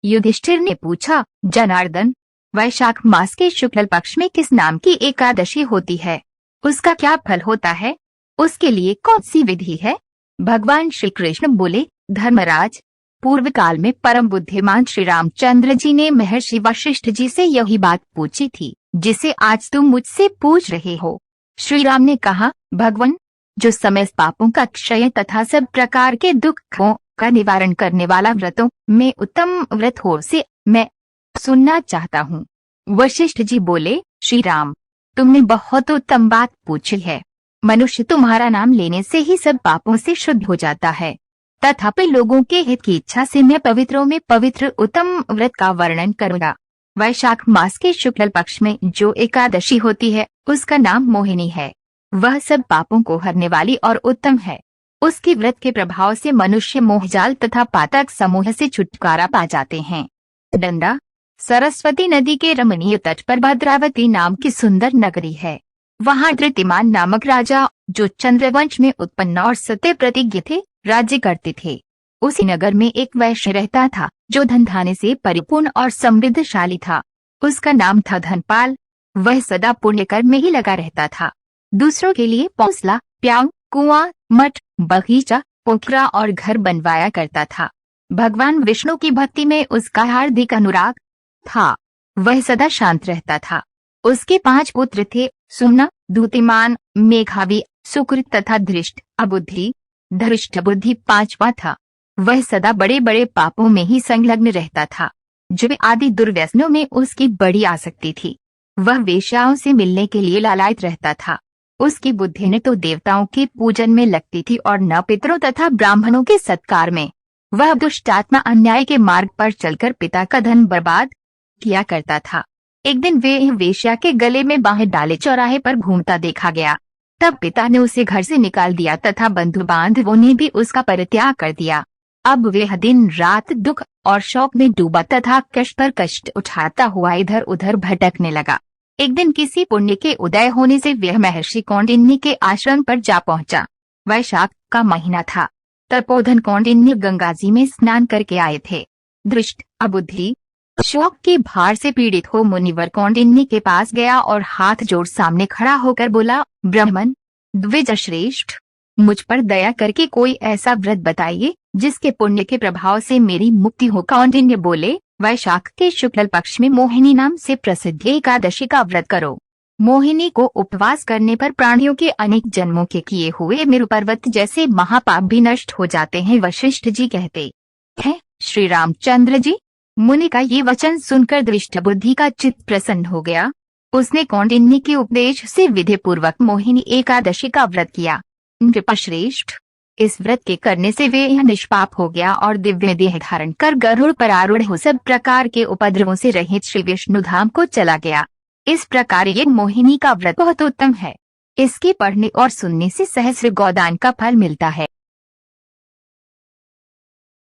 युधिष्ठिर ने पूछा, जनार्दन, वैशाख मास के शुक्ल पक्ष में किस नाम की एकादशी होती है? उसका क्या फल होता है? उसके लिए कौन सी विधि है? भगवान श्री कृष्ण बोले, धर्मराज, पूर्व काल में परम बुद्धिमान श्री रामचंद्र जी ने महर्षि वशिष्ठ जी से यही बात पूछी थी जिसे आज तुम मुझसे पूछ रहे हो। श्री राम ने कहा, भगवान, जो समस्त पापों का क्षय तथा सब प्रकार के दुखों का निवारण करने वाला व्रतों में उत्तम व्रत हो से मैं सुनना चाहता हूँ। वशिष्ठ जी बोले, श्री राम, तुमने बहुत उत्तम बात पूछी है। मनुष्य तुम्हारा नाम लेने से ही सब पापों से शुद्ध हो जाता है। तथापि लोगों के हित की इच्छा से मैं पवित्रों में पवित्र उत्तम व्रत का वर्णन करूंगा। वैशाख मास के शुक्ल पक्ष में जो एकादशी होती है उसका नाम मोहिनी है। वह सब पापों को हरने वाली और उत्तम है। उसके व्रत के प्रभाव से मनुष्य मोहजाल तथा पातक समूह से छुटकारा पा जाते हैं। डंडा सरस्वती नदी के रमणीय तट पर भद्रावती नाम की सुंदर नगरी है। वहाँ धृतिमान नामक राजा, जो चंद्रवंश में उत्पन्न और सत्य प्रतिज्ञ थे, राज्य करते थे। उसी नगर में एक वैश्य रहता था जो धन धान्य से परिपूर्ण और समृद्धशाली था। उसका नाम था धनपाल। वह सदा पुण्य कर्म में ही लगा रहता था। दूसरों के लिए पौसला, प्याऊ, कुआं, मठ, बगीचा, पोखरा और घर बनवाया करता था। भगवान विष्णु की भक्ति में उसका हार्दिक अनुराग था। वह सदा शांत रहता था। उसके 5 पुत्र थे, सुम्न, द्युतिमान, मेघावी, सुकृत तथा धृष्ट अबुद्धि। धृष्ट बुद्धि 5वां था। वह सदा बड़े बड़े पापों में ही संलग्न रहता था। जुए आदि दुर्व्यसनों में उसकी बड़ी आसक्ति थी। वह वेश्याओं से मिलने के लिए लालायित रहता था। उसकी बुद्धि ने तो देवताओं के पूजन में लगती थी और न पितरों तथा ब्राह्मणों के सत्कार में। वह दुष्टात्मा अन्याय के मार्ग पर चलकर पिता का धन बर्बाद किया करता था। एक दिन वे वेश्या के गले में बाहें डाले चौराहे पर घूमता देखा गया। तब पिता ने उसे घर से निकाल दिया तथा बंधु बांधवों ने भी उसका परित्याग कर दिया। अब वह दिन रात दुख और शोक में डूबा तथा कष्ट पर कष्ट उठाता हुआ इधर उधर भटकने लगा। एक दिन किसी पुण्य के उदय होने से वह महर्षि कौंडिन्य के आश्रम पर जा पहुंचा। वैशाख का महीना था। तपोधन कौंडिन्य गंगा जी में स्नान करके आए थे। धृष्ट अबुद्धि शोक के भार से पीड़ित हो मुनिवर कौंडिन्य के पास गया और हाथ जोड़ सामने खड़ा होकर बोला, ब्राह्मण द्विज श्रेष्ठ, मुझ पर दया करके कोई ऐसा व्रत बताइए जिसके पुण्य के प्रभाव से मेरी मुक्ति हो। कौंडिन्य बोले, वैशाख के शुक्ल पक्ष में मोहिनी नाम से प्रसिद्ध एकादशी का व्रत करो। मोहिनी को उपवास करने पर प्राणियों के अनेक जन्मों के किए हुए मेरु पर्वत जैसे महापाप भी नष्ट हो जाते हैं। वशिष्ठ जी कहते हैं, श्री रामचंद्र जी, मुनि का ये वचन सुनकर दृष्ट बुद्धि का चित्त प्रसन्न हो गया। उसने कौंडिन्य के उपदेश से विधि पूर्वक मोहिनी एकादशी का व्रत किया। नृपश्रेष्ठ, इस व्रत के करने से वे यह निष्पाप हो गया और दिव्य देह धारण कर गरुड़ पर आरूढ़ हो सब प्रकार के उपद्रवों से रहित श्री विष्णु धाम को चला गया। इस प्रकार ये मोहिनी का व्रत बहुत उत्तम है। इसके पढ़ने और सुनने से सहस्र गोदान का फल मिलता है।